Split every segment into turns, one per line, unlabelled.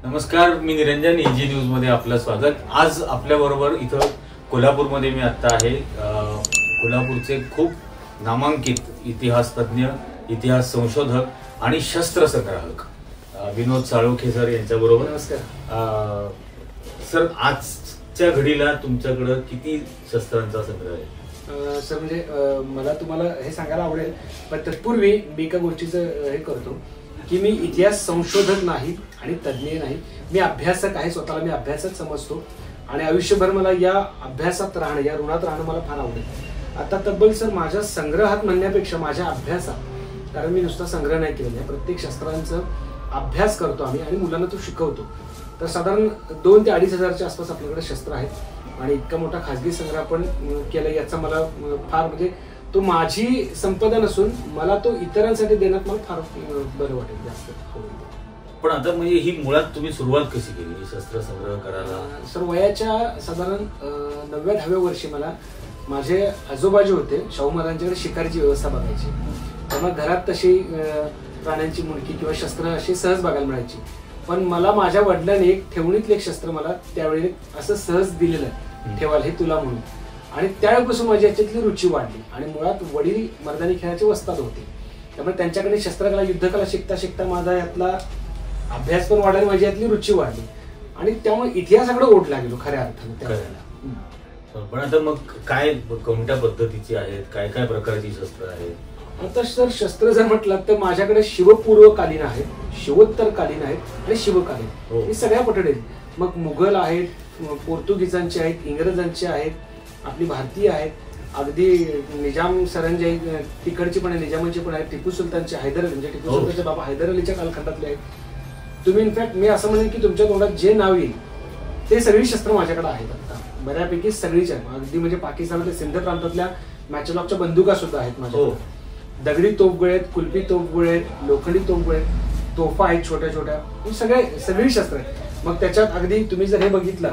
नमस्कार, मी Niranjan. EG news मध्ये आपलं स्वागत. आज आपल्या बरोबर इथं कोल्हापूरमध्ये मी आता आहे. कोल्हापूरचे खूप नामांकित इतिहास तज्ञ, इतिहास संशोधक आणि शस्त्र संग्राहक विनोद साळोखे सर यांच्या बरोबर.
नमस्कार
सर. आजच्या घडीला तुमच्याकडे किती शस्त्रांचा संग्रह आहे?
सर, म्हणजे मला तुम्हाला हे सांगायला आवडेल, पण तत्पूर्वी मी एका गोष्टीचं हे करतो की मी इतिहास संशोधक नाही आणि तज्ज्ञ नाही. मी अभ्यासक आहे. स्वतःला मी अभ्यासक समजतो आणि आयुष्यभर मला या अभ्यासात राहणं, या ऋणात राहणं मला फार आवडेल. आता तब्बल सर माझ्या संग्रहात म्हणण्यापेक्षा माझ्या अभ्यासात, कारण मी नुसता संग्रह नाही केलेला आहे, प्रत्येक शस्त्रांचा अभ्यास करतो आम्ही आणि मुलांना तो शिकवतो. तर साधारण 2,000 ते 2,500च्या आसपास आपल्याकडे शस्त्र आहेत आणि इतका मोठा खाजगी संग्रह पण केला, याचा मला फार म्हणजे तो माझी संपदा नसून मला तो इतरांसाठी देण्यात मला फार बरं वाटेल, जास्त आवडेल.
पण आता म्हणजे ही मुळात तुम्ही सुरुवात कशी केली शस्त्र संग्रह करायला?
सर, वयाच्या साधारण 9व्या-10व्या वर्षी मला माझे आजोबा जे होते शाहू महाराजांच्याकडे शिकारीची व्यवस्था बघायची. त्यामुळे घरात तशी प्राण्यांची मुंडकी किंवा शस्त्र अशी सहज बघायला मिळायची. पण मला माझ्या वडिलांनी एक ठेवणीतले एक शस्त्र मला त्यावेळी असं सहज दिलेलं आहे, ठेवाल हे तुला म्हणून. आणि त्यावेळेपासून माझी याच्यातली रुची वाढली आणि मुळात वडील मर्दानी खेळाचे वस्ताद होते. त्यामुळे त्यांच्याकडे शस्त्रकला, युद्धकला शिकता शिकता माझा यातला अभ्यास पण वाढला, माझी यातली रुची वाढली आणि त्यामुळे इतिहासाकडे ओढ लागलो खऱ्या अर्थाने त्यावेळेला.
पण आता मग काय, कोणत्या पद्धतीची आहेत, काय काय प्रकारची शस्त्र आहेत?
आता सर, शस्त्र जर म्हटलं तर माझ्याकडे शिवपूर्वकालीन आहेत, शिवोत्तरकालीन आहेत आणि शिवकालीन, हे सगळ्या पठडी आहेत. मग मुघल आहेत, पोर्तुगीजांचे आहेत, इंग्रजांचे आहेत, आपली भारतीय आहेत, अगदी निजाम सरांचे तिकडची पण आहे, निजामांची पण आहेत, टिपू सुलतानचे, म्हणजे टिपू सुलतानचे बाबा हैदर अलीच्या कालखंडातले आहेत. तुम्ही इनफॅक्ट मी असं म्हणेन की तुमच्या तोंडात जे नाव येईल ते सगळी शस्त्र माझ्याकडे आहेत. आता बऱ्यापैकी सगळीच आहेत. अगदी म्हणजे पाकिस्तानातल्या सिंध प्रांतातल्या मॅचलॉकच्या बंदुका सुद्धा आहेत माझ्याकडे. दगडी तोफगोळे आहेत, कुल्फी तोफगोळे आहेत, लोखंडी तोफगोळे आहेत, तोफा आहेत छोट्या छोट्या, सगळी शस्त्र आहेत. मग त्याच्यात अगदी तुम्ही जर हे बघितलं,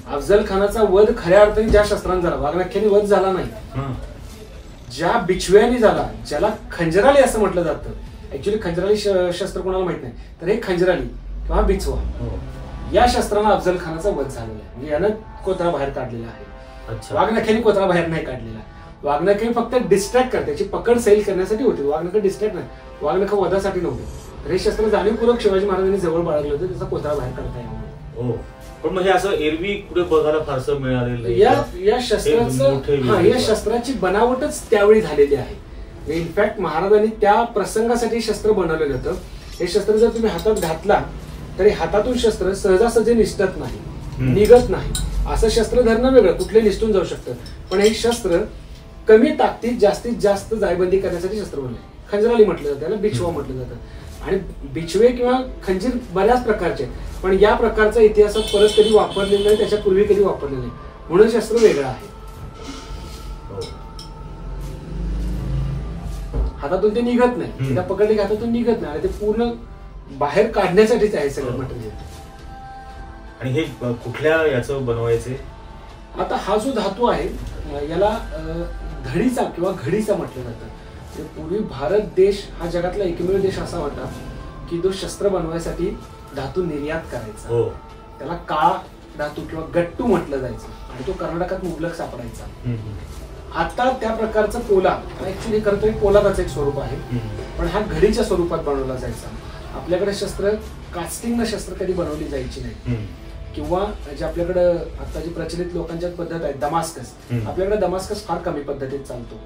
अफजल खानाचा वध खऱ्या अर्थाने ज्या शस्त्रांनी झाला, वाघनख्याने वध झाला नाही, ज्या बिछव्याने झाला, ज्याला खंजराली असं म्हटलं जातं. ऍक्च्युली खंजराली शस्त्र कोणाला माहित नाही, तर हे खंजराली किंवा बिछवा, या शस्त्रानं अफजल खानाचा वध झालेला आहे. म्हणजे यानं कोत्रा बाहेर काढलेला आहे. वाघनख्याने कोत्रा बाहेर नाही काढलेला. वाघनखे फक्त डिस्ट्रॅक्ट करते, त्याची पकड सैल करण्यासाठी होती. वाघनखे डिस्ट्रॅक्ट नाही, वाघनख वधासाठी नव्हते. तर हे शस्त्र जाणीवपूर्वक शिवाजी महाराजांनी जवळ बाळगलं होतं, त्याचा कोत्रा बाहेर काढता येईल.
पण म्हणजे असं एरवी कुठे बघायला फारसं मिळालेलं
या शस्त्राचं, या शस्त्राची बनावटच त्यावेळी झालेली आहे. इनफॅक्ट महाराजांनी त्या प्रसंगासाठी शस्त्र बनवलेलं होतं. हे शस्त्र जर तुम्ही हातात घातला तरी हातातून शस्त्र सहजासहजी निसटत नाही, निघत नाही. असं शस्त्र धरणं वेगळं, कुठले निसटून जाऊ शकतं. पण हे शस्त्र कमी ताकदीत जास्तीत जास्त जायबंदी करण्यासाठी शस्त्र बनले. खंजराली म्हटलं जातं, त्याला बिछवा म्हटलं जातं. आणि बिछवे किंवा खंजीर बऱ्याच प्रकारचे आहेत, पण या प्रकारचा इतिहासात परत कधी वापरलेला नाही, त्याच्यापूर्वी कधी वापरलेलं नाही, म्हणून शस्त्र वेगळं आहे. हातातून ते निघत नाही, त्या पकडले हातातून निघत नाही आणि ते पूर्ण बाहेर काढण्यासाठीच आहे सगळं मटेरियल.
आणि हे कुठल्या याचं बनवायचे?
आता हा जो धातू आहे याला धडीचा किंवा घडीचा म्हटलं जातं. पूर्वी भारत देश हा जगातला एकमेव देश असा होता की जो शस्त्र बनवायसाठी धातू निर्यात करायचा. त्याला काळा धातू किंवा गट्टू म्हटलं जायचं आणि तो कर्नाटकात मुबलक सापडायचा. आता त्या प्रकारचा पोलाद, ऍक्च्युली खरं तर पोलादाचं एक स्वरूप आहे, पण हा घडीच्या स्वरूपात बनवला जायचा. आपल्याकडे शस्त्र कास्टिंग शस्त्र कधी बनवली जायची नाही. किंवा जे आपल्याकडं आता जी प्रचलित लोकांच्या पद्धत आहे दमास्कस, आपल्याकडे दमास्कस फार कमी पद्धतीत चालतो.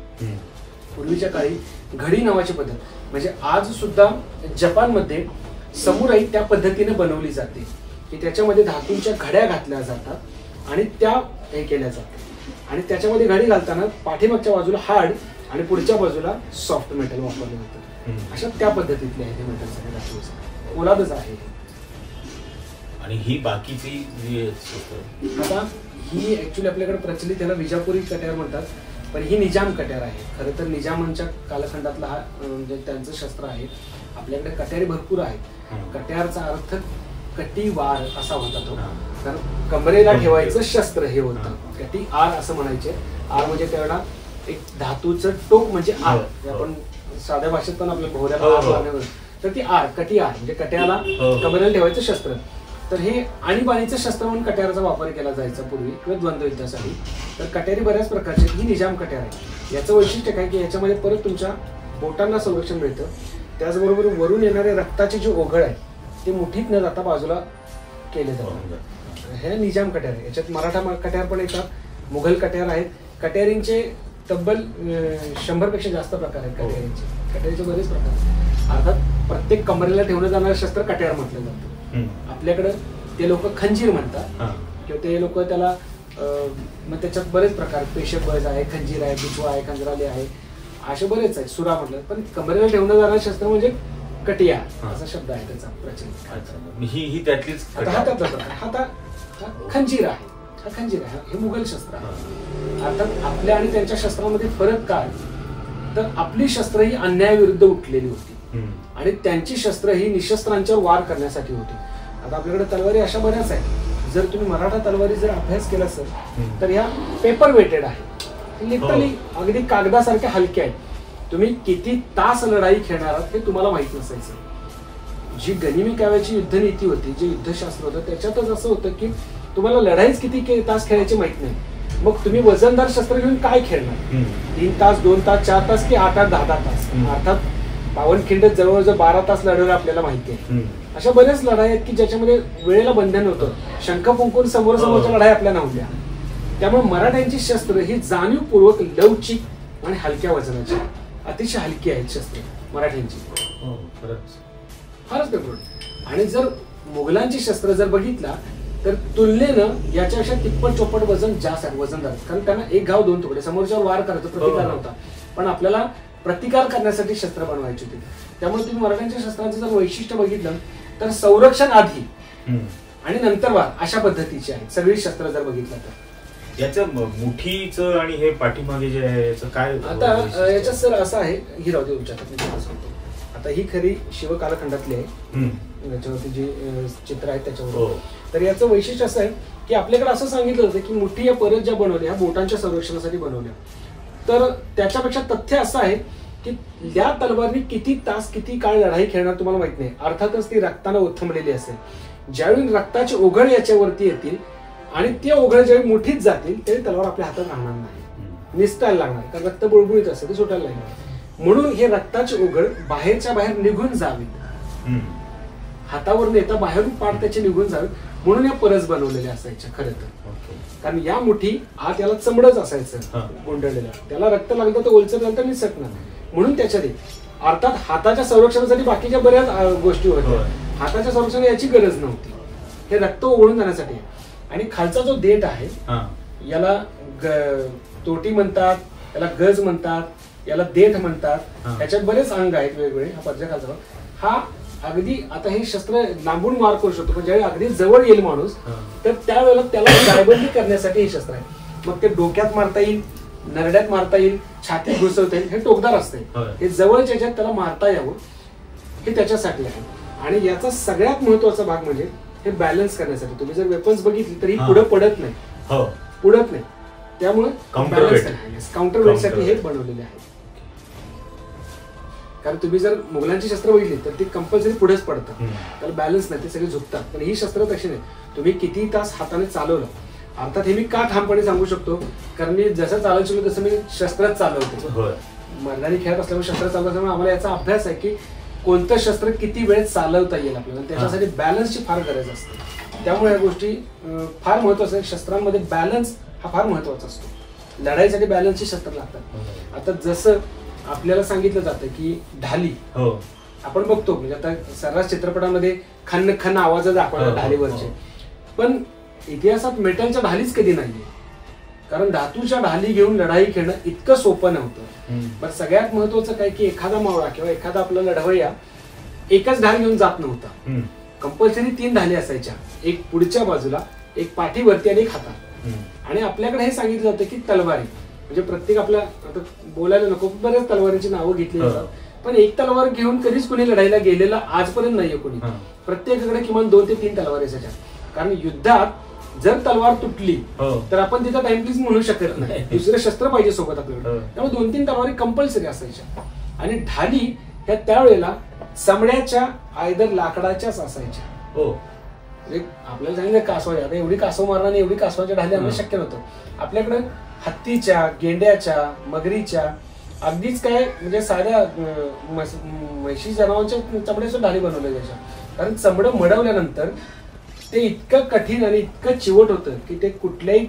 पूर्वीच्या काळी घडी नावाची पद्धत, म्हणजे आज सुद्धा जपानमध्ये समुराई त्या पद्धतीने बनवली जाते की त्याच्यामध्ये धातूंच्या घड्या घातल्या जातात आणि त्या हे केल्या जातात. आणि त्याच्यामध्ये घडी घालताना पाठीमागच्या बाजूला हार्ड आणि पुढच्या बाजूला सॉफ्ट मेटल वापरलं जातं. अशा त्या पद्धतीतले आहे ते मेटल सगळे धातू, पोलादच आहे.
आणि ही बाकीची जी
आता ही ऍक्च्युली आपल्याकडे प्रचलित, त्याला विजापुरी कट्यार म्हणतात, पण ही निजाम कट्यार आहे. खरं तर निजामांच्या कालखंडातला हा म्हणजे त्यांचं शस्त्र आहे. आपल्याकडे कट्यारी भरपूर आहेत. कट्यारचा अर्थ कटीवार असा होता तो, कारण कमरेला ठेवायचं शस्त्र हे होतं. कटी आर असं म्हणायचे. आर म्हणजे त्यावेळेला एक धातूचं टोक म्हणजे आर, आपण साध्या भाषेत पण आपल्या भोवऱ्याला, तर ती आर, कटी आर म्हणजे कट्याला कमरेला ठेवायचं शस्त्र. तर हे आणीबाणीचं शस्त्र म्हणून कट्याराचा वापर केला जायचा पूर्वी किंवा द्वंद्व युद्धासाठी. तर कट्यारी बऱ्याच प्रकारचे, ही निजाम कट्यार आहे. याचं वैशिष्ट्य काय की याच्यामध्ये परत तुमच्या बोटांना संरक्षण मिळतं. त्याचबरोबर वरून येणारे रक्ताचे जे ओघळ आहे ते मुठीत न जाता बाजूला केले जातात. हे निजाम कट्यार आहे. याच्यात मराठा कट्यार पण येतात, मुघल कट्यार आहेत. कट्यारींचे तब्बल 100पेक्षा जास्त प्रकार आहेत. कट्यारीचे बरेच प्रकार. अर्थात प्रत्येक कमरेला ठेवलं जाणारं शस्त्र कट्यार म्हटलं जातं. आपल्याकडं ते लोक खंजीर म्हणतात किंवा ते लोक त्याला मग त्याच्यात बरेच प्रकार, पेशकबज आहे, खंजीर आहे, बिचवा आहे, खंजराले आहे, असे बरेच आहेत. सुरा म्हटलं पण कमरेला ठेवलं जाणारं शस्त्र म्हणजे कटिया असा शब्द आहे त्याचा प्रचलित.
ही त्यातलीच.
हा त्यातला प्रकार. हा खंजीर आहे. हा खंजीर आहे. हे मुघल शस्त्र आहे. अर्थात आपल्या आणि त्यांच्या शस्त्रामध्ये फरक काय तर आपली शस्त्र ही अन्यायाविरुद्ध उठलेली होती आणि त्यांची शस्त्र ही निशस्त्रांच्यावर वार करण्यासाठी होती. आता आपल्याकडे तलवारी अशा बऱ्याच आहेत. जर तुम्ही मराठा तलवारी जर अभ्यास केला सर तर ह्या पेपर वेटेड आहे. लिटरली अगदी कागदासारख्या हलक्या आहेत. तुम्ही किती तास लढाई खेळणार आहात हे तुम्हाला माहित नसायचं. जी गनिमी काव्याची युद्धनीती होती, जे युद्धशास्त्र होतं त्याच्यातच असं होतं की तुम्हाला लढाईच किती तास खेळायची माहित नाही. मग तुम्ही वजनदार शस्त्र घेऊन काय खेळणार? 3 तास, 2 तास, 4 तास की 8 10 तास? अर्थात पावनखिंड जवळजवळ 12 तास लढवणं आपल्याला माहिती आहे. अशा बऱ्याच लढाई आहेत की ज्याच्यामध्ये वेळेला बंधन होतं. शंख फुंकून समोरासमोरच्या लढाई आपल्या नव्हत्या. त्यामुळे मराठ्यांची शस्त्र ही जाणीवपूर्वक लवचिक आणि हलक्या वजनाची, अतिशय हलकी आहेत शस्त्र मराठ्यांची. फारच पेपर. आणि जर मुघलांची शस्त्र जर बघितला तर तुलनेनं याच्यापेक्षा तिप्पट चोपट वजन जास्त आहे, वजनदार. कारण त्यांना एक घाव 2 तुकडे, समोरच्यावर वार करायचा प्रतिकार नव्हता, पण आपल्याला प्रतिकार करण्यासाठी शस्त्र बनवायची होती. त्यामुळे तुम्ही मराठ्यांच्या शस्त्रांचं जर वैशिष्ट्य बघितलं तर संरक्षण आधी आणि नंतर वार अशा पद्धतीची आहेत सगळी शस्त्र जर बघितलं तर.
याचं मुठीचं आणि हे पाठीमागे जे आहे याचं काय?
आता याच्यात सर असं आहे, ही राहू दे विचारतात. आता ही खरी शिव कालखंडातली आहे, याच्यावरती जे चित्र आहेत त्याच्यावर. तर याचं वैशिष्ट्य असं आहे की आपल्याकडे असं सांगितलं होतं की मुठी या परत ज्या बनवल्या बोटांच्या संरक्षणासाठी बनवल्या. तर त्याच्यापेक्षा तथ्य असं आहे की या तलवारीने किती तास किती काळ लढाई खेळणार तुम्हाला माहित नाही. अर्थातच ती रक्तानं ओथंबलेली असेल. ज्यावेळी रक्ताचे ओघळ याच्यावरती येतील आणि ते ओघळ ज्यावेळी मुठीत जातील त्यावेळी तलवार आपल्या हातात राहणार नाही, निसटायला लागणार. कारण रक्त बुळबुळीत असेल ते सुटायला लागणार. म्हणून हे रक्ताचे ओघळ बाहेरच्या बाहेर निघून जावेत, हातावर नेता बाहेरून पाठ त्याचे निघून जावेत म्हणून या परस बनवलेल्या असायच्या खरं तर. कारण या मुठी आत याला चमडच असायचं गोंधळलेलं, त्याला रक्त लागलं तर ओलसर झालं तर निसटणार म्हणून त्याच्यात. अर्थात हाताच्या संरक्षणासाठी बाकीच्या बऱ्याच गोष्टी होत्या, हाताच्या संरक्षण याची गरज नव्हती. हे रक्त ओघळून जाण्यासाठी. आणि खालचा जो देठ आहे याला तोटी म्हणतात, याला गज म्हणतात, याला देठ म्हणतात. त्याच्यात बरेच अंग आहेत वेगवेगळे. हा पदच्या खालचा हा अगदी आता हे शस्त्र लांबून मार करू शकतो, पण ज्यावेळी अगदी जवळ येईल माणूस तर त्यावेळेला त्याला जायबंदी करण्यासाठी हे शस्त्र आहे. मग ते डोक्यात मारता येईल, नरड्यात मारता येईल, छातीत घुसवता येईल. हे टोकदार असते. हे जवळच्या ह्याच्यात त्याला मारता यावं हे त्याच्यासाठी आहे. आणि याचा सगळ्यात महत्वाचा भाग म्हणजे हे बॅलन्स करण्यासाठी. तुम्ही जर वेपन्स बघितली तर ही पुढे पडत नाही, पुढत नाही. त्यामुळे काउंटर वेटसाठी हे बनवलेले आहे. कारण तुम्ही जर मुघलांची शस्त्र बघितली तर ती कंपल्सरी पुढेच पडतात, त्याला बॅलन्स नाही, ते सगळे झुकतात. पण ही शस्त्र तशी नाही. तुम्ही किती तास हाताने चालवलं. अर्थात हे मी का ठामपणे सांगू शकतो कारण मी जसं चालवतो तसं मी शस्त्रच चालवतो. मर्दानी खेळत असल्यामुळे शस्त्र चालवत असल्यामुळे आम्हाला याचा अभ्यास आहे की कोणतं शस्त्र किती वेळ चालवता येईल आपल्याला. त्याच्यासाठी बॅलन्सची फार गरज असते. त्यामुळे या गोष्टी फार महत्वाच्या आहेत. शस्त्रांमध्ये बॅलन्स हा फार महत्वाचा असतो. लढाईसाठी बॅलन्सची शस्त्र लागतात. आता जसं आपल्याला सांगितलं जातं की ढाली आपण बघतो, म्हणजे आता सर्रास चित्रपटामध्ये खन्न खन्न आवाज दाखवतात ढालीवरचे, पण इतिहासात मेटलच्या ढालीच कधी नाहीये. कारण धातूच्या ढाली घेऊन लढाई खेळणं इतकं सोपं नव्हतं. पण सगळ्यात महत्वाचं काय की एखादा मावळा किंवा एखादा आपला लढवय्या एकच ढाल घेऊन जात नव्हता. कंपल्सरी 3 ढाली असायच्या, एक पुढच्या बाजूला, एक पाठीवरती आणि एक हातात. आणि आपल्याकडे हे सांगितलं जातं की तलवारी म्हणजे प्रत्येक आपल्या आता बोलायला नको बऱ्याच तलवारीची नावं घेतली जातात, पण एक तलवार घेऊन कधीच कुणी लढाईला गेलेला आजपर्यंत नाहीये कोणी. प्रत्येकाकडे किमान 2 ते 3 तलवारी असायच्या. कारण युद्धात जर तलवार तुटली तर आपण तिथं टाइम प्लीज म्हणू शकत नाही, दुसरं शस्त्र पाहिजे सोबत आपल्याकडे. त्यामुळे 2-3 तलवारी कंपल्सरी असायच्या. आणि ढाली ह्या त्यावेळेला चमड्याच्या आयदर लाकडाच्याच असायच्या. म्हणजे आपल्याला सांगितलं कासव, आता एवढी कासव मारणं आणि एवढी कासवाच्या ढाली आणणं शक्य नव्हतं. आपल्याकडे हत्तीच्या, गेंड्याच्या, मगरीच्या, अगदीच काय म्हणजे साध्या म्हशी जनावरांच्या चमड्याच्या ढाली बनवल्या जायच्या. कारण चमडं मडवल्यानंतर ते इतकं कठीण आणि इतकं चिवट होतं की ते कुठल्याही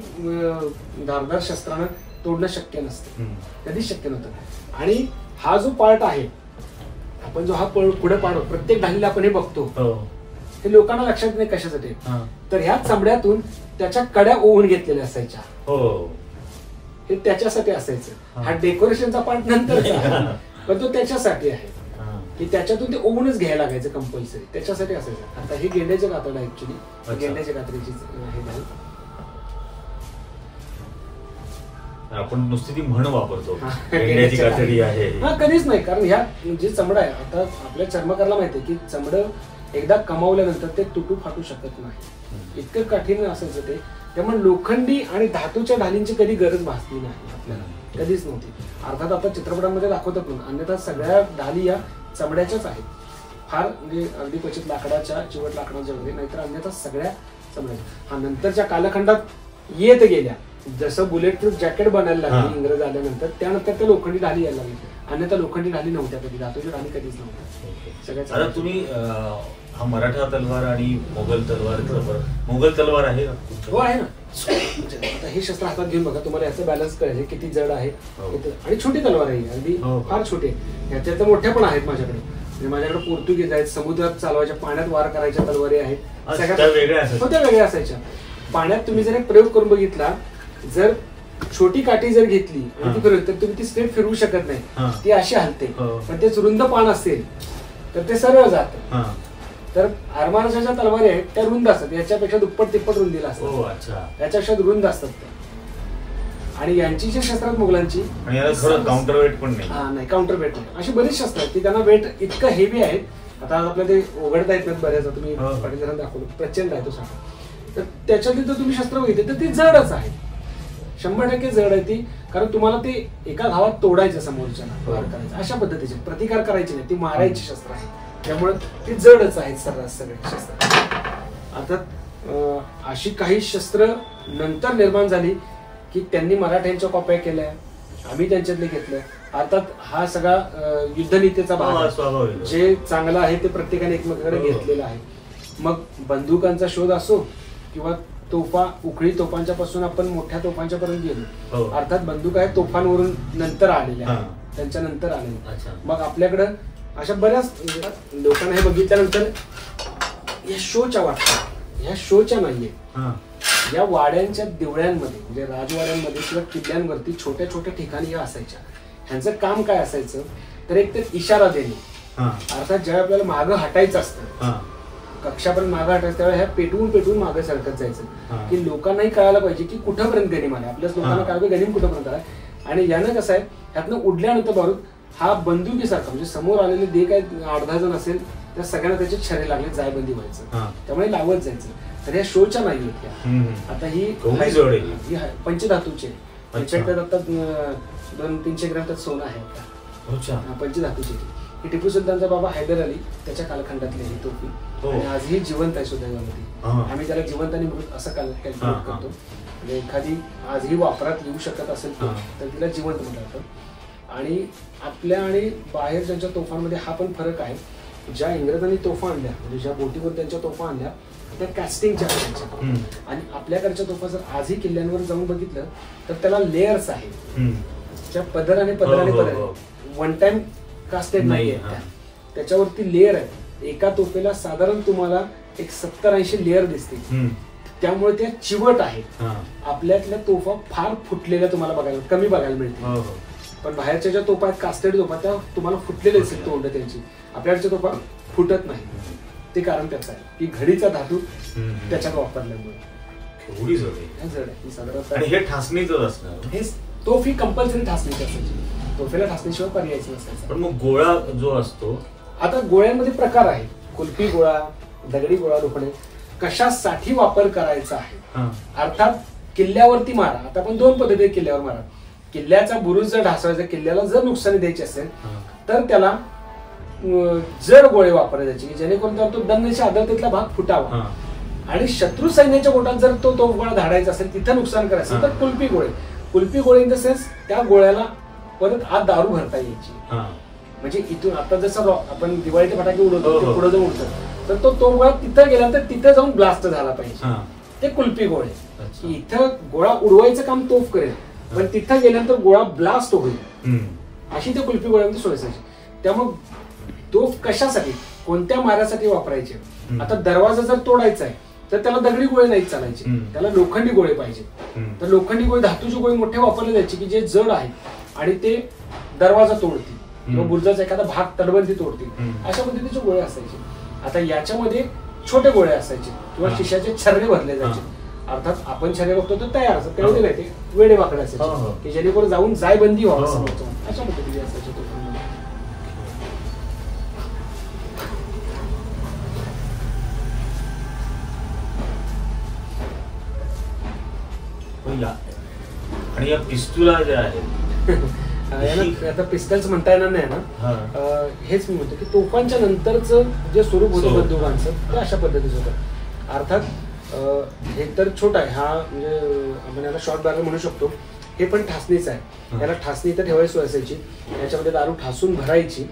धारदार शस्त्रानं तोडणं शक्य नसतं, कधीच शक्य नव्हतं. आणि हा जो पार्ट आहे, आपण जो हा पुढे पाडतो प्रत्येक ढालीला आपण हे बघतो, हे लोकांना लक्षात नाही कशासाठी. तर ह्या चमड्यातून त्याच्या कड्या ओवून घेतलेल्या असायच्या, हे त्याच्यासाठी असायचं. हा डेकोरेशनचा पार्ट नंतरचा, पण तो त्याच्यासाठी आहे की त्याच्यातून ते ओवूनच घ्यायला लागायचं कंपल्सरी, त्याच्यासाठी असायचं. आता हे गेंड्याचे कातड आहे ऍक्च्युली, गेंड्याच्या कातडीची हे ढाल.
आपण नुसती ती म्हण वापरतो गेंड्याची कातडी आहे,
हा कधीच नाही. कारण ह्या जे चमडं आहे, आता आपल्या चर्मकाराला माहिती आहे की चमडं एकदा कमावल्यानंतर ते तुटू फाटू शकत नाही, इतकं कठीण असायचं ते. त्यामुळे लोखंडी आणि धातूच्या ढालींची कधी गरज भासली नाही आपल्याला, कधीच नव्हती. अर्थात आता चित्रपटांमध्ये दाखवतात पण, अन्यथा सगळ्या ढाली या चमड्याच्याच आहेत. फार म्हणजे अगदी क्वचित लाकडाच्या, चिवट लाकडाच्या वगैरे, नाहीतर अन्यथा सगळ्या चमड्याच्या. हा नंतरच्या कालखंडात येत गेल्या, जसं बुलेट प्रूफ जॅकेट बनायला लागली इंग्रज आल्यानंतर, त्यानंतर त्या लोखंडी ढाली यायला लागली. अन्यथा लोखंडी ढाली नव्हत्या कधी, धातूच्या ढाली कधीच नव्हत्या सगळ्या.
आता तुम्ही हा मराठा तलवार आणि मोगल तलवार, मोगल तलवार आहे का?
हो आहे ना. आता हे शस्त्र हातात घेऊन बघा, तुम्हाला याचं बॅलन्स कळेल किती जड आहे. आणि छोटी तलवार आहे, अगदी फार छोटी आहे. ह्याच्या तर मोठ्या पण आहेत माझ्याकडे. म्हणजे माझ्याकडे पोर्तुगीज आहेत, समुद्रात चालवायच्या, पाण्यात वार करायच्या तलवारी आहेत, सगळ्या वेगळ्या असायच्या. पाण्यात तुम्ही जर एक प्रयोग करून बघितला, जर छोटी काठी जर घेतली आणि ती फिरवली तर तुम्ही ती स्ट्रेट फिरवू शकत नाही, ती अशी हलते. पण तेच रुंद पान असेल तर ते सरळ जात. तर आरमाराच्या तलवारी आहेत त्या रुंद असतात, याच्यापेक्षा दुप्पट तिप्पट रुंदीला असतात, याच्यापेक्षा रुंद असतात त्या. आणि यांची जी शस्त्र आहेत मुघलांची,
काउंटर वेट पण नाही.
नाही काउंटर वेट नाही. अशी बरीच शस्त्र आहेत की त्यांना वेट इतकं हेवी आहेत. आता आपल्या ते उघडता येत नाहीत बऱ्याच, तुम्ही पाटील दाखवलं प्रचंड आहे तो साठा. तर त्याच्यातली जर तुम्ही शस्त्र बघितले तर ती जडच आहे, 100% जड आहे ती. कारण तुम्हाला ते एका घावात तोडायचं, समोरच्याला वार करायचं, अशा पद्धतीचे प्रतिकार करायची नाही, ती मारायची शस्त्र आहे. त्यामुळे ती जडच आहेत सर्रास सगळे शस्त्र. अर्थात अशी काही शस्त्र नंतर निर्माण झाली की त्यांनी मराठ्यांच्या कॉप्या केल्या, आम्ही त्यांच्यातले घेतलं. अर्थात हा सगळा युद्धनीतीचा भाग आहे. जे चांगलं आहे ते प्रत्येकाने एकमेकांकडे घेतलेलं आहे. मग बंदुकांचा शोध असो किंवा तोफा, उखळी तोफांच्या पासून आपण मोठ्या तोफांच्या पर्यंत गेलो. अर्थात बंदूक आहे तोफांवरून नंतर आलेल्या, त्यांच्या नंतर आलेल्या. मग आपल्याकडं अशा बऱ्याच लोकांना हे बघितल्यानंतर या शोच्या वाटतात, ह्या शोच्या नाहीये. या वाड्यांच्या देवळ्यांमध्ये म्हणजे राजवाड्यांमध्ये किंवा किल्ल्यांवरती छोट्या छोट्या ठिकाणी या असायच्या. ह्यांचं काम काय असायचं तर एक तर इशारा देणे. अर्थात ज्यावेळी आपल्याला मागं हटायचं असतं, कक्षापर्यंत मागं हटायचं, त्यावेळी ह्या पेटवून पेटवून मागं सरकत जायचं की लोकांनाही कळायला पाहिजे की कुठंपर्यंत गनिम आलाय, आपल्याच लोकांना कळायला गनिम कुठंपर्यंत आलाय. आणि यानं कसं आहे, ह्यातनं उडल्यानंतर बारूद हा बंदुकीसारखा, म्हणजे समोर आलेले जे काही 8-10 जण असेल त्या सगळ्यांना त्याचे छरे लागले, जायबंदी व्हायचं, त्यामुळे लावत जायचं. तर या शोच्या नाही आहेत ह्या. आता ही पंचधातूची आहे, त्याच्यात आता 200-300 ग्रॅम त्यात सोनं आहे आता, पंचधातूची. ही टिपू सुलतानचा बाबा हैदर अली त्याच्या कालखंडातली ही तोफी, आणि आजही जिवंत आहे सुदैवामध्ये. आम्ही त्याला जिवंत आणि मृत असं कॅल्क्युलेट करतो. म्हणजे एखादी आजही वापरात येऊ शकत असेल तर तिला जिवंत म्हणतात. आणि आपल्या आणि बाहेरच्या तोफांमध्ये हा पण फरक आहे. ज्या इंग्रजांनी तोफा आणल्या, म्हणजे ज्या बोटीवर त्यांच्या तोफा आणल्या त्या कास्टिंगच्या असायच्या, आणि आपल्याकडच्या तोफा जर आजही किल्ल्यांवर जाऊन बघितलं तर त्याला लेयर्स आहेत, ज्या पदराने पदर वन टाइम कास्टेड नाहीये, त्याच्यावरती लेअर आहे. एका तोफेला साधारण तुम्हाला एक 70-80 लेअर दिसतील, त्यामुळे त्या चिवट आहेत. आपल्यातल्या तोफा फार फुटलेल्या तुम्हाला कमी बघायला मिळतील. पण बाहेरच्या ज्या तोफा आहेत कास्टेड तोफा, त्या तुम्हाला फुटलेले दिसतील तोंड त्यांची. आपल्याकडच्या तोफा फुटत नाही. ते कारण त्याचं आहे की घडीचा धातू त्याच्यात वापरल्यामुळे जड आहे साधारण. हे तोफ ही कंपल्सरी ठासणीची असायची, तोफेला ठासणीशिवाय पर्यायच नसायचा.
पण मग गोळा जो असतो,
आता गोळ्यांमध्ये प्रकार आहे, कुल्फी गोळा, दगडी गोळा रोखणे, कशासाठी वापर करायचा आहे. अर्थात किल्ल्यावरती मारा, आता आपण 2 पद्धती किल्ल्यावर मारा. किल्ल्याचा बुरुज जर ढासवायचा, किल्ल्याला जर नुकसानी द्यायची असेल तर त्याला जड गोळे वापरले जायचे की जेणेकरून तो दंडच्या आदरतेतला भाग फुटावा. आणि शत्रू सैन्याच्या गोटात जर तो गोळा धाडायचा असेल, तिथं नुकसान करायचं तर कुल्फी गोळे. कुल्फी गोळे इन द सेन्स त्या गोळ्याला परत आत दारू भरता यायची. म्हणजे इथून आता जसं आपण दिवाळीचे फटाके उडवतो ते पुढे जाऊन उडतात, तर तो गोळा तिथं गेल्यानंतर तिथं जाऊन ब्लास्ट झाला पाहिजे, ते कुल्फी गोळे. इथं गोळा उडवायचं काम तोफ करेल, पण तिथं गेल्यानंतर गोळा ब्लास्ट होईल, अशी त्या कुल्फी गोळ्यामध्ये सोय असायची. त्यामुळे तोफ कशासाठी, कोणत्या माऱ्यासाठी वापरायचे. आता दरवाजा जर तोडायचा आहे तर त्याला दगडी गोळे नाही चालायचे, त्याला लोखंडी गोळे पाहिजे. तर लोखंडी गोळे, धातूचे गोळे मोठे वापरले जायचे की जे जड आहे आणि ते दरवाजा तोडतील किंवा बुर्जाचा एखादा भाग तडबंदी तोडतील, अशा पद्धतीचे गोळे असायचे. आता याच्यामध्ये छोटे गोळे असायचे किंवा शिशाचे छर्रे भरले जायचे. अर्थात आपण छर्रे बघतो तर तयार असतात, त्यामुळे नाही ते वेडे वाकडे असायचे की जेणेकरून जाऊन जायबंदी व्हावं अशा पद्धतीचे असायचे.
आणि या पिस्तुला जे आहेत
आता पिस्टल्स म्हणता येणार नाही ना, हेच मी म्हणतो की तोफांच्या नंतरचं जे स्वरूप होतं बंदुकांचं ते अशा पद्धतीचं होतं. अर्थात हे तर छोटा आहे, हा म्हणजे आपण याला शॉर्ट बॅरल म्हणू शकतो. हे पण ठासणीच आहे, याला ठासणी इथं ठेवायची असायची, याच्यामध्ये दारू ठासून भरायची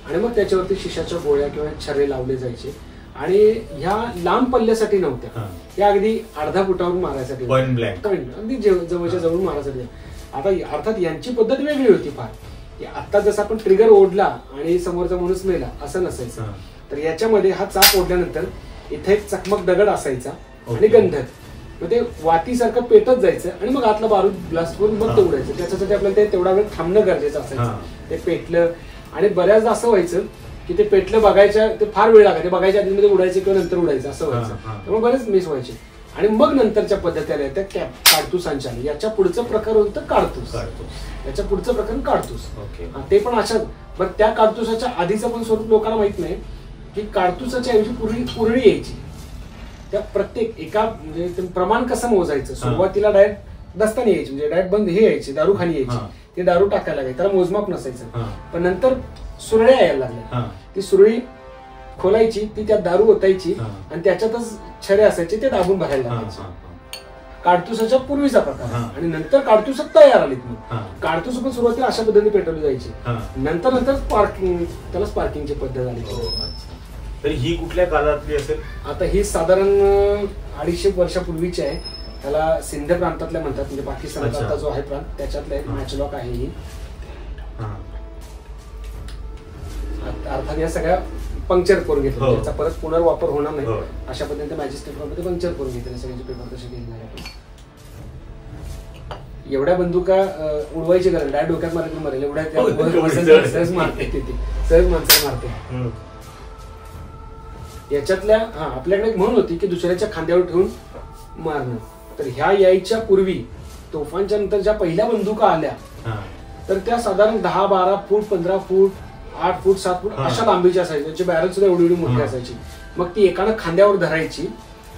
आणि मग त्याच्यावरती शिशाच्या गोळ्या किंवा छर्रे लावले जायचे. आणि ह्या लांब पल्ल्यासाठी नव्हत्या, या अगदी अर्धा फुटावर मारायसाठी, अगदी जवळच्या जवळ मारायसाठी. आता अर्थात यांची पद्धत वेगळी होती फार. आता जसं आपण ट्रिगर ओढला आणि समोरचा माणूस मेला असं नसायचं. तर याच्यामध्ये हा चाप ओढल्यानंतर इथे एक चकमक दगड असायचा आणि गंधक, मग ते वातीसारखं पेटत जायचं आणि मग आतला बारूद ब्लास्ट करून मग ते उडायचं. त्याच्यासाठी आपल्याला ते तेवढा वेळ थांबणं गरजेचं असायचं. ते पेटलं आणि बऱ्याचदा असं व्हायचं की ते पेटलं बघायच्या, ते फार वेळ लागायचे, बघायच्या आधीमध्ये उडायचे किंवा नंतर उडायचं असं व्हायचं. त्यामुळे बरेच मिस व्हायचे. आणि मग नंतरच्या पद्धती आल्या त्या काडतुसांच्या. याच्या पुढचं प्रकार होतं काडतूस, याच्या पुढचं प्रकार काडतूस. ते पण अशा, बरं त्या काडतुसाच्या आधीचं पण स्वरूप लोकांना माहित नाही की काडतुसाच्या ऐवजी पुरळी यायची. त्या प्रत्येक एका म्हणजे प्रमाण कसं मोजायचं, सुरुवातीला डायरेक्ट दस्तानी यायची, म्हणजे डायरेक्ट बंद हे यायची, दारूखानी यायची, ते दारू टाकायला लागायची, त्याला मोजमाप नसायचं. पण नंतर सुरळ्या यायला लागल्या, ती सुरळी खोलायची, ती त्यात दारू ओतायची आणि त्याच्यातच छरे असायचे, ते दाबून भरायला लागायचे. काडतुसाच्या पूर्वीचा प्रकार. आणि नंतर काडतुस तयार आलीत. मग काडतुस पण सुरुवातीला अशा पद्धतीने पेटवली जायची, नंतर नंतर स्पार्किंग, त्याला स्पार्किंगची पद्धत आली.
तर ही कुठल्या काळातली असेल?
आता ही साधारण 250 वर्षापूर्वीची आहे. त्याला सिंध प्रांतातल्या म्हणतात, म्हणजे पाकिस्तानाचा आता जो आहे प्रांत त्याच्यातला एक मॅचलॉक आहे ही. अर्थात या सगळ्या पंक्चर करून घेतलं, त्याचा परत पुनर्वापर होणार नाही अशा पद्धतीने मॅजिस्ट्रेट मध्ये पंक्चर करून घेतले सगळ्यांचे पेपर कसे केले नाही. एवढ्या बंदुका उडवायची गरज, डायरेक्ट डोक्यात मारत मरेल एवढ्या सहज मारते, सहज माणसं मारते. याच्यातल्या आपल्याकडे एक म्हण होती की दुसऱ्याच्या खांद्यावर ठेवून मारणं. तर ह्या यायच्या पूर्वी तोफांच्या नंतर ज्या पहिल्या बंदुका आल्या तर त्या साधारण 10-12 फूट, 15 फूट, 8 फूट, 7 फूट अशा लांबीची असायची. त्याची बॅरल सुद्धा एवढी एवढी मोठी असायची. मग ती एकानं खांद्यावर धरायची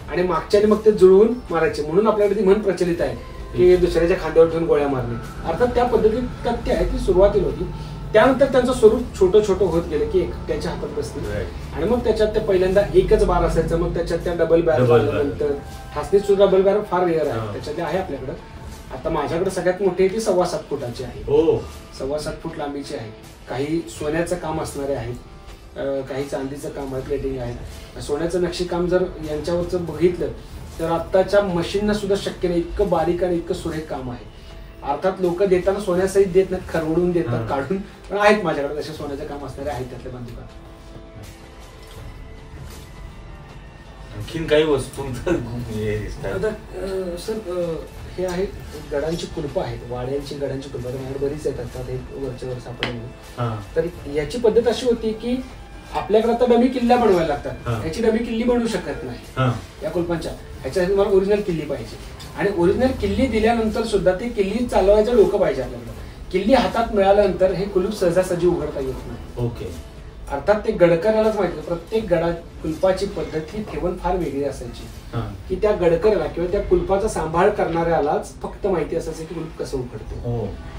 आणि मागच्याने मग ते जुळवून मारायचे. म्हणून आपल्याकडे ती म्हण प्रचलित आहे की दुसऱ्याच्या खांद्यावर ठेवून गोळ्या मारणे. अर्थात त्या पद्धतीत तथ्य आहे ती सुरुवातीला होती. त्यानंतर त्यांचं स्वरूप छोटं छोटं होत गेलं की त्याच्या हातात बसतील आणि मग त्याच्यात ते पहिल्यांदा एकच बार असायचं, मग त्याच्यात त्या डबल बॅरल आल्यानंतर ठासणीत सुद्धा डबल बॅरल फार रेअर आहे, त्याच्यात आहे आपल्याकडं. आता माझ्याकडे सगळ्यात मोठी आहे ती 7.25 फुटाची आहे. 7.25 फूट लांबीची आहे. काही सोन्याचं काम असणारे आहेत, काही चांदीचं काम आहे, प्लेटिंग आहे. सोन्याचं नक्षीकाम जर यांच्यावरचं बघितलं तर आत्ताच्या मशीनना सुद्धा शक्य नाही, इतकं बारीक आणि इतकं सुरेख काम आहे. अर्थात लोक देताना सोन्यासहित देत नाहीत, खरवडून देतात काढून, पण आहेत माझ्याकडे तसे सोन्याचं काम असणारे आहेत त्यातल्या बंदुका.
आणखीन काही वस्तू
आता सर हे आहेत गडांची कुलपं आहेत, वाड्यांची गडांची कुलपं माझ्याकडे बरीच येतात, एक वरच्या वर सापडली. तर याची पद्धत अशी होती की आपल्याकडे आता डमी किल्ल्या बनवायला लागतात, ह्याची डमी किल्ली बनवू शकत नाही या कुलपांच्या. ह्याच्यासाठी मला ओरिजिनल किल्ली पाहिजे आणि ओरिजिनल किल्ली दिल्यानंतर सुद्धा ती किल्ली चालवायचं लोक पाहिजे आपल्याकडे. किल्ली हातात मिळाल्यानंतर हे कुलूप सहजासहजी उघडता येत नाही.
ओके.
अर्थात ते गडकऱ्यालाच माहिती, प्रत्येक गडा कुलपाची पद्धत ही ठेवण फार वेगळी असायची की त्या गडकऱ्याला किंवा त्या कुलपाचा सांभाळ करणाऱ्यालाच फक्त माहिती असायचं की कुलूप कसं उघडते.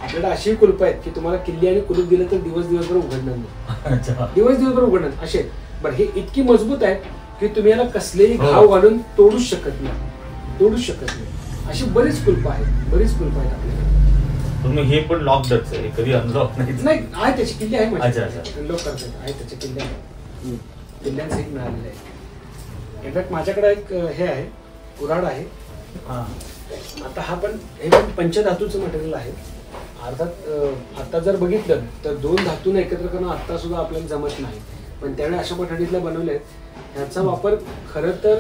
आपल्याकडे अशी कुलप आहेत की तुम्हाला किल्ली आणि कुलूप दिलं तर दिवसभर उघडणार नाही, दिवसभर उघडणार असे. बरं हे इतकी मजबूत आहेत की तुम्ही याला कसलेही घाव घालून तोडूच शकत नाही. अशी बरीच कुलपं आहेत आपल्याकडे.
पण हे पण लॉकडच आहे, कधी अनलॉक नाही.
आहे त्याची किल्ली आहे
अच्छा.
लोक करतात, आहे त्याचे किल्ले आहे, किल्ल्यांसहित मिळालेले आहे. इनफॅक्ट माझ्याकडे एक हे आहे, कुऱ्हाड आहे. आता हे पण पंचधातूचं मटेरियल आहे. अर्थात आता जर बघितलं तर 2 धातूंना एकत्र करणं आता सुद्धा आपल्याला जमत नाही, पण त्यावेळी अशा पद्धतीतल्या बनवले आहेत. ह्याचा वापर खरं तर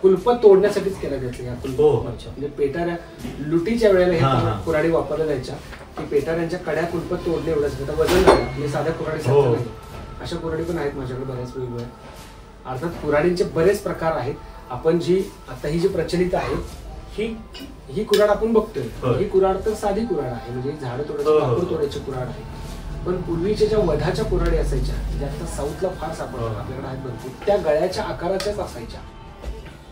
कुलप तोडण्यासाठीच केला जायचा. या म्हणजे पेटाऱ्या लुटीच्या वेळेला हे कुऱ्हाडी वापरल्या जायच्या की पेटाऱ्यांच्या कड्या कुलप तोडणे एवढंच. वजन नाही म्हणजे साध्या कुऱ्हाडीसारखं नाही. अशा कुऱ्हाडी पण आहेत माझ्याकडे बऱ्याच वेगवेगळ्या. अर्थात कुऱ्हाडींचे बरेच प्रकार आहेत. आपण आता ही जी प्रचलित आहे ही कुऱ्हाड आपण बघतोय, ही कुऱ्हाड तर साधी कुऱ्हाड आहे, म्हणजे झाडं तोडायची लाकूड तोडायची कुऱ्हाड आहे. पण पूर्वीच्या ज्या वधाच्या कुऱ्हाडी असायच्या, ज्या आता साऊथला फार सापडतात, आपल्याकडे आहेत भरपूर, त्या गळ्याच्या आकाराच्याच असायच्या,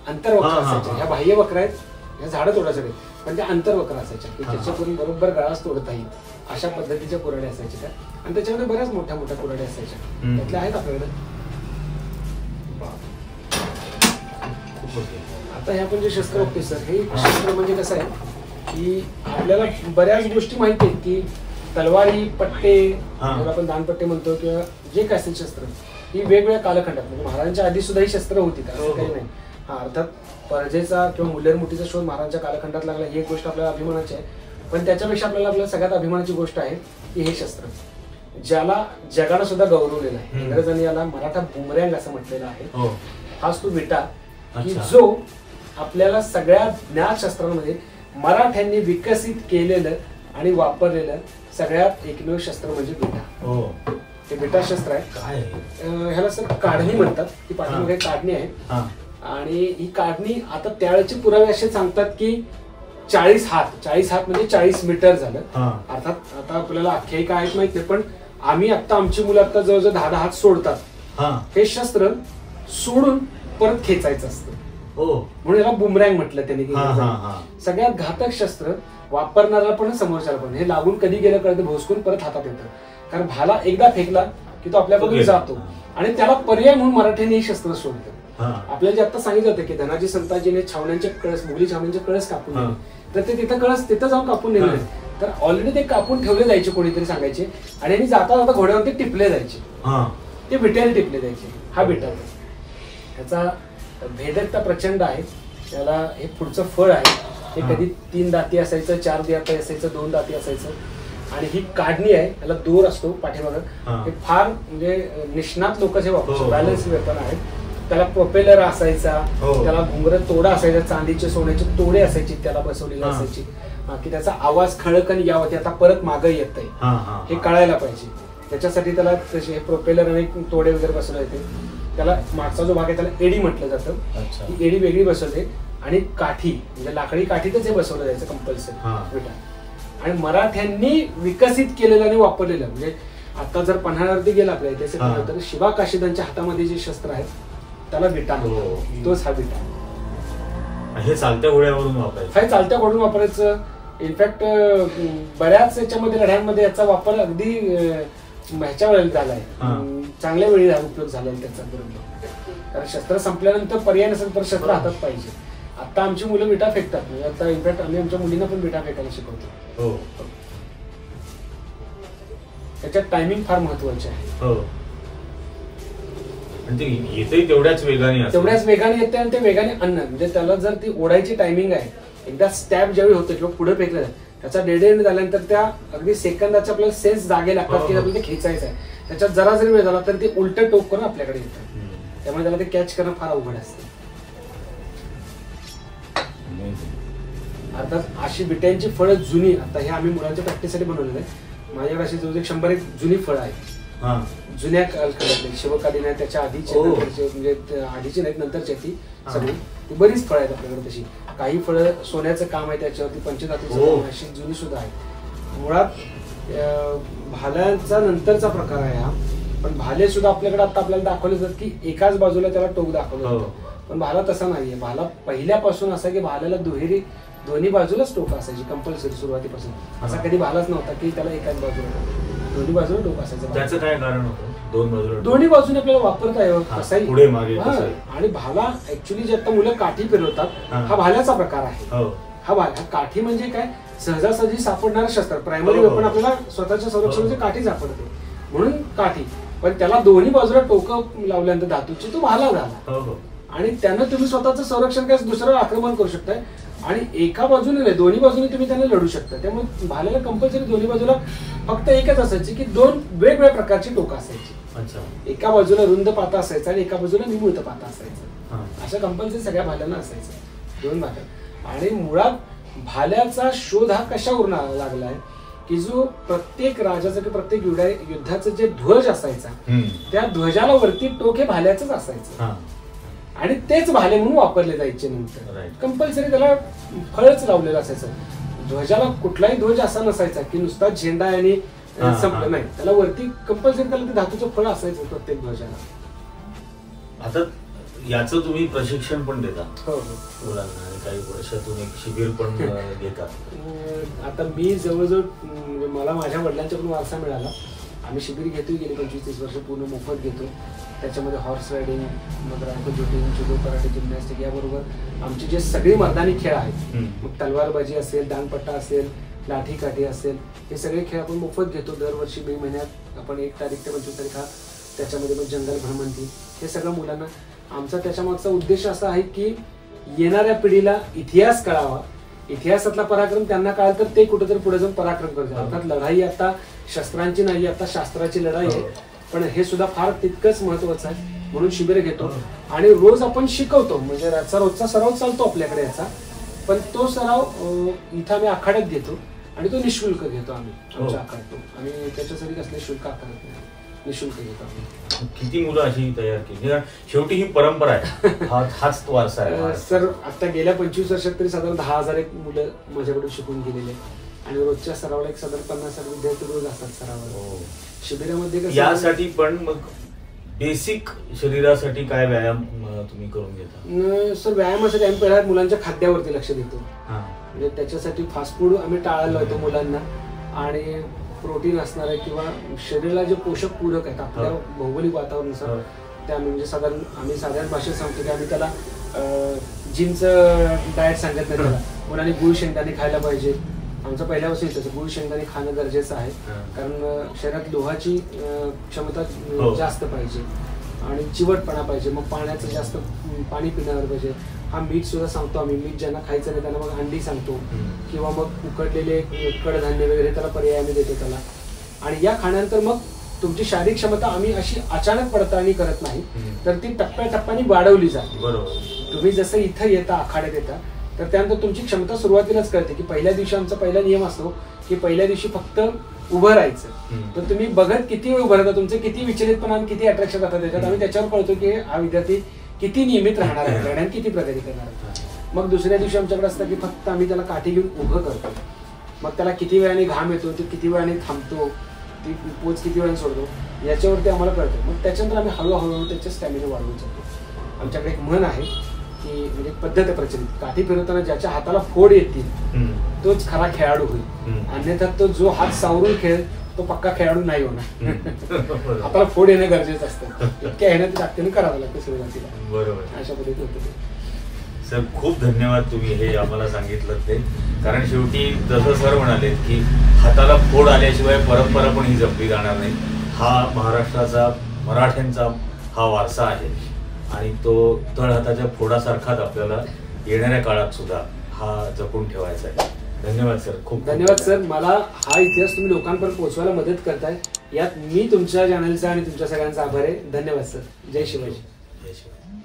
अंतर्वक्र असायच्या. ह्या बाह्य वक्र आहेत, ह्या झाडं तोडायसाठी, पण त्या अंतर्वक्र असायच्या की त्याच्याकडून बरोबर गळाच तोडता येईल अशा पद्धतीच्या कुऱ्हाडी असायच्या त्या. आणि त्याच्यामध्ये बऱ्याच मोठ्या मोठ्या कुऱ्हाडी असायच्या, त्यातल्या आहेत आपल्याकडे. आता हे आपण जे शस्त्र बघतोय सर, हे शस्त्र म्हणजे कसं आहे की आपल्याला बऱ्याच गोष्टी माहिती आहेत की तलवारी, पट्टे, आपण दानपट्टे म्हणतो किंवा जे काय असेल शस्त्र, ही वेगवेगळ्या कालखंडात, म्हणजे महाराजांच्या आधी सुद्धा ही शस्त्र होती, असं काही नाही. अर्थात परजेचा किंवा मुल्लेरमुठीचा शोध महाराजांच्या कालखंडात लागला, ही एक गोष्ट आपल्याला अभिमानाची आहे. पण त्याच्यापेक्षा आपल्याला सगळ्यात अभिमानाची गोष्ट आहे की हे शस्त्र ज्याला जगानं सुद्धा गौरवलेलं आहे. इंग्रजांनी याला मराठा बुमरँग असं म्हटलेलं आहे. हाच तो विटा की जो आपल्याला सगळ्या ज्ञानशास्त्रांमध्ये मराठ्यांनी विकसित केलेलं आणि वापरलेलं सगळ्यात एकमेव शस्त्र म्हणजे विटा. हे विटा शस्त्र आहे. ह्याला सर काढणी म्हणतात. ती पाठीमागे काढणी आहे. आणि ही काढणी आता त्यावेळेचे पुरावे असे सांगतात की 40 हात म्हणजे 40 मीटर झालं. अर्थात आता आपल्याला आख्यायिका आहेत माहित नाही, पण आमची मुलं आता जवळजवळ 10 हात सोडतात. हे शस्त्र सोडून परत खेचायचं असतं, म्हणून याला बुमरँग म्हटलं त्यांनी. सगळ्यात घातक शस्त्र, वापरणारा पण समोरच्याला पण. हे लागून कधी गेलं कळतं, भोसकून परत हातात येतं. कारण भाला एकदा फेकला की तो आपल्याकडून जातो, आणि त्याला पर्याय म्हणून मराठ्यांनी हे शस्त्र सोडलं. आपल्याला जे आता सांगितलं होतं की धनाजी संताजीने छावण्यांचे कळस, मुघली छावण्यांचे कळस कापून नेले, तर ते तिथं जाऊन कापून नेले. तर ऑलरेडी ते कापून ठेवले जायचे, कोणीतरी सांगायचे, आणि यांनी जाता जाता घोड्यावरती टिपले जायचे, ते विट्याने टिपले जायचे. हा विटा, त्याचा भेदकता प्रचंड आहे. त्याला हे पुढचं फळ आहे, हे कधी 3 दाती असायचं, 4 दाती असायचं, 2 दाती असायचं. आणि ही काढणी आहे, याला दोर असतो पाठीमागं. हे फार म्हणजे निष्णात लोक जे वापरतात, बॅलन्स वेपन आहे. त्याला प्रोपेलर असायचा, त्याला घुंगरं तोडा असायचा, चांदीचे सोन्याचे तोडे असायचे, त्याला बसवलेले असायची, की त्याचा आवाज खळकन यावं, आता परत मागं येत आहे हे कळायला पाहिजे. त्याच्यासाठी त्याला तसे प्रोपेलर आणि तोडे वगैरे बसवले येते. त्याला मागचा जो भाग आहे त्याला एडी म्हटलं जातं. ही एडी वेगळी बसवते, आणि काठी म्हणजे लाकडी काठीतच हे बसवलं जायचं कंपल्सरी विटा. आणि मराठ्यांनी विकसित केलेलं आणि वापरलेलं, म्हणजे आता जर पन्हाळ्यावरती गेला आपल्या इथे तर शिवा काशीदांच्या हातामध्ये जे शस्त्र आहे त्याला विटा म्हणतात, तोच हा विटा.
हे चालत्या घोड्यावरून वापरायचं,
हे चालत्या घोड्यावरून वापरायचं. इनफॅक्ट बऱ्याच याच्यामध्ये लढ्यांमध्ये याचा वापर अगदी ह्याच्या वेळेला झालाय, चांगल्या वेळी उपयोग झाला त्याचा बरोबर. कारण शस्त्र संपल्यानंतर पर्याय नसेल तर शस्त्र हातात पाहिजे. आता आमची मुलं विटा फेकतात, म्हणजे आता इनफॅक्ट आम्ही आमच्या मुलींना पण विटा फेकायला शिकवतो. त्याच्यात टायमिंग फार महत्वाचे आहे.
तेवढ्याच
वेगाने येते, आणि ते वेगाने अन्न, म्हणजे त्याला जर ती ओढायची टायमिंग आहे, एकदा स्टॅब ज्यावेळी होतं किंवा पुढे फेकलं जातं, त्याचा डेड एंड झाल्यानंतर त्या अगदी सेकंदाचे आपल्याला सेन्स जागे लागतात की आपल्याला ते खेचायचं आहे. त्याच्यात जरा जरी वेळ झाला तर ते उलट टोक करून आपल्याकडे येतं, त्यामुळे त्याला ते कॅच करणं फार अवघड असतं. अर्थात अशी विट्यांची फळं जुनी, आता हे आम्ही मुलांच्या प्रॅक्टिससाठी बनवलेलं आहे. माझ्याकडे अशी जवळ 100 जुनी फळं आहेत, जुन्या कालखंडातली, शिवकालीन आहे, त्याच्या आधीचे, म्हणजे आधीची नाहीत, नंतरची ती सगळी. ती बरीच फळं आहेत आपल्याकडे तशी. काही फळं सोन्याचं काम आहे त्याच्यावरती, पंचधातूचं अशी जुनी सुद्धा आहे. मुळात भाल्यांचा नंतरचा प्रकार आहे हा. पण भाले सुद्धा आपल्याकडे आता आपल्याला दाखवले जातात की एकाच बाजूला त्याला टोक दाखवलं जातं, पण भाला तसा नाहीये. भाला पहिल्यापासून असा की भाल्याला दुहेरी दोन्ही बाजूलाच टोक असायची कंपल्सरी सुरुवातीपासून. असा कधी भालाच नव्हता की त्याला एकाच बाजूला दोन्ही बाजूला टोक असायचं.
त्याचं काय कारण होतं? दोन बाजूला
दोन्ही बाजूने आपल्याला वापरता यावं कसाही
पुढे मागे.
आणि भाला ऍक्च्युली जे आता मुलं काठी फिरवतात हा भाल्याचा प्रकार आहे. हा भाला काठी म्हणजे काय, सहजासहजी सापडणारं शस्त्र, प्रायमरी वेपन आपल्याला स्वतःच्या संरक्षणाची काठी सापडते म्हणून काठी. पण त्याला दोन्ही बाजूला टोकं लावल्यानंतर धातूची तो भाला झाला. आणि त्यानं तुम्ही स्वतःचं संरक्षण काय दुसरं आक्रमण करू शकताय. आणि एका बाजूने नाही, दोन्ही बाजूने तुम्ही त्यांना लढू शकता. त्यामुळे भाल्याला कंपल्सरी दोन्ही बाजूला फक्त एकच असायची की दोन वेगवेगळ्या प्रकारची टोकं असायची. एका बाजूला रुंद पाता असायचा आणि एका बाजूला निमुळत पाता असायचा. अशा कंपल्सरी सगळ्या भाल्यांना असायचं, दोन भाल्या. आणि मुळात भाल्याचा शोध हा कशावरून लागलाय की जो प्रत्येक राजाचं किंवा प्रत्येक युद्धाचं जे ध्वज असायचा त्या ध्वजाला वरती टोक हे भाल्याचंच असायचं. आणि तेच भाले म्हणून वापरले जायचे. नंतर कंपल्सरी त्याला फळच लावलेलं असायचं. ध्वजाला कुठलाही ध्वज असा नसायचा की नुसता झेंडा आणि संपलं नाही, त्याला वरती कंपल्सरी त्याला ते धातूचं फळ असायचं प्रत्येक ध्वजाला.
आता याचं तुम्ही प्रशिक्षण पण देता?
हो
मुलांना, आणि काही वर्षातून एक शिबिर पण घेतात?
आता मी जवळजवळ मला माझ्या वडिलांच्याकडून वारसा मिळाला. आम्ही शिबिर घेतोय गेली 25-30 वर्ष, पूर्ण मोफत घेतो. त्याच्यामध्ये हॉर्स रायडिंग, मग रायफल शूटिंग, जुडो, कराटे, जिम्नॅस्टिक याबरोबर आमचे जे सगळे मैदानी खेळ आहेत, मग तलवारबाजी असेल, दांडपट्टा असेल, लाठी काठी असेल, हे सगळे खेळ आपण मोफत घेतो. दरवर्षी मे महिन्यात आपण 1 तारीख ते 25 तारीख हा त्याच्यामध्ये मग जंगल भ्रमंती, हे सगळं मुलांना. आमचा त्याच्यामागचा उद्देश असा आहे की येणाऱ्या पिढीला इतिहास कळावा. इतिहासातला पराक्रम त्यांना कळाला तर ते कुठेतरी पुढे जाऊन पराक्रम करतात. अर्थात लढाई आता शस्त्रांची नाही, आता शास्त्राची लढाई आहे. पण हे सुद्धा फार तितकंच महत्वाचं आहे म्हणून शिबिर घेतो. आणि रोज आपण शिकवतो, म्हणजे रोजचा सराव चालतो आपल्याकडे याचा. पण तो सराव इथं आम्ही आखाड्यात घेतो आणि तो निशुल्क घेतो आम्ही आमच्या आखाड्यात. आणि त्याच्यासाठी कसले शुल्क आकारत नाही, निशुल्क घेतो आम्ही.
किती मुलं अशी तयार केली? शेवटी ही परंपरा आहे, हाच वारसा आहे.
सर आता गेल्या 25 वर्षात तरी साधारण 10,000 एक मुलं माझ्याकडून शिकून गेलेले. आणि रोजच्या सरावाला एक साधारण 50 विद्यार्थी रोज असतात सरावाला. शिबिरामध्ये
यासाठी पण मग बेसिक शरीरासाठी काय व्यायाम तुम्ही करून घेता?
सर व्यायामासाठी आम्ही पहिल्या मुलांच्या खाद्यावरती लक्ष देतो. म्हणजे त्याच्यासाठी फास्ट फूड आम्ही टाळायला लावतो मुलांना. आणि प्रोटीन असणारे किंवा शरीराला जे पोषक पूरक आहेत आपल्या भौगोलिक वातावरणानुसार ते आम्ही, म्हणजे आम्ही साधारण भाषेत सांगतो की आम्ही त्याला जिमचं डाएट सांगत नाही. त्याला मुलांनी गुळ शेंगदाणे खायला पाहिजे. आमचं पहिल्यापासून तसं गुळ शेंगदाणे खाणं गरजेचं आहे. कारण शरीरात लोहाची क्षमता जास्त पाहिजे आणि चिवटपणा पाहिजे. मग पाण्याचं जास्त पाणी पिण्यावर पाहिजे. हा मीठ सुद्धा सांगतो आम्ही, मीठ ज्यांना खायचं नाही त्यांना मग अंडी सांगतो किंवा मग उकडलेले कडधान्य वगैरे त्याला पर्याय आम्ही देतो त्याला. आणि या खाण्यानंतर मग तुमची शारीरिक क्षमता आम्ही अशी अचानक पडताळणी करत नाही, तर ती टप्प्याटप्प्याने वाढवली जाते. तुम्ही जसं इथं येता, आखाड्यात येता, तर त्यानंतर तुमची क्षमता सुरुवातीलाच कळते. की पहिल्या दिवशी आमचा पहिला नियम असतो की पहिल्या दिवशी फक्त उभं राहायचं. तर तुम्ही बघत किती वेळ उभं राहता, तुमचे किती विचलितपणा आणि किती अट्रॅक्शन राहतात त्याच्यात आम्ही त्याच्यावर कळतो की हा विद्यार्थी किती नियमित राहणार आहे आणि किती प्रगती करणार आहे. मग दुसऱ्या दिवशी आमच्याकडे असतं की फक्त आम्ही त्याला काठी घेऊन उभं करतो. मग त्याला किती वेळाने घाम येतो, तो किती वेळाने थांबतो, ती पोच किती वेळाने सोडतो, याच्यावरती आम्हाला कळतं. मग त्याच्यानंतर आम्ही हळूहळू त्याचे स्टॅमिना वाढवून जातो. आमच्याकडे एक म्हण आहे की म्हणजे पद्धत आहे प्रचलित, काठी फिरवताना ज्याच्या हाताला फोड येतील तोच खरा खेळाडू होईल. अन्यथा तो जो हात सावरून खेळेल तो पक्का खेळाडू नाही होणार. हाताला फोड येणं गरजेचं असतं. इतक्या येण्यात ताकदीने करावं लागतं सुरुवातीला.
बरोबर,
अशा पद्धतीने होतं ते.
सर खूप धन्यवाद, तुम्ही हे आम्हाला सांगितलं ते. कारण शेवटी जसं सर म्हणाले की हाताला फोड आल्याशिवाय परंपरा पण ही जपली जाणार नाही. हा महाराष्ट्राचा, मराठ्यांचा हा वारसा आहे आणि तो तळहाताच्या फोडासारखाच आपल्याला येणाऱ्या काळात सुद्धा हा जपून ठेवायचा आहे. धन्यवाद सर, खूप
धन्यवाद सर. मला हा इतिहास तुम्ही लोकांपर्यंत पोहोचवायला मदत करताय, यात मी तुमच्या चॅनलचा आणि तुमच्या सगळ्यांचा आभार आहे. धन्यवाद सर. जय शिवाजी.
जय शिवाजी.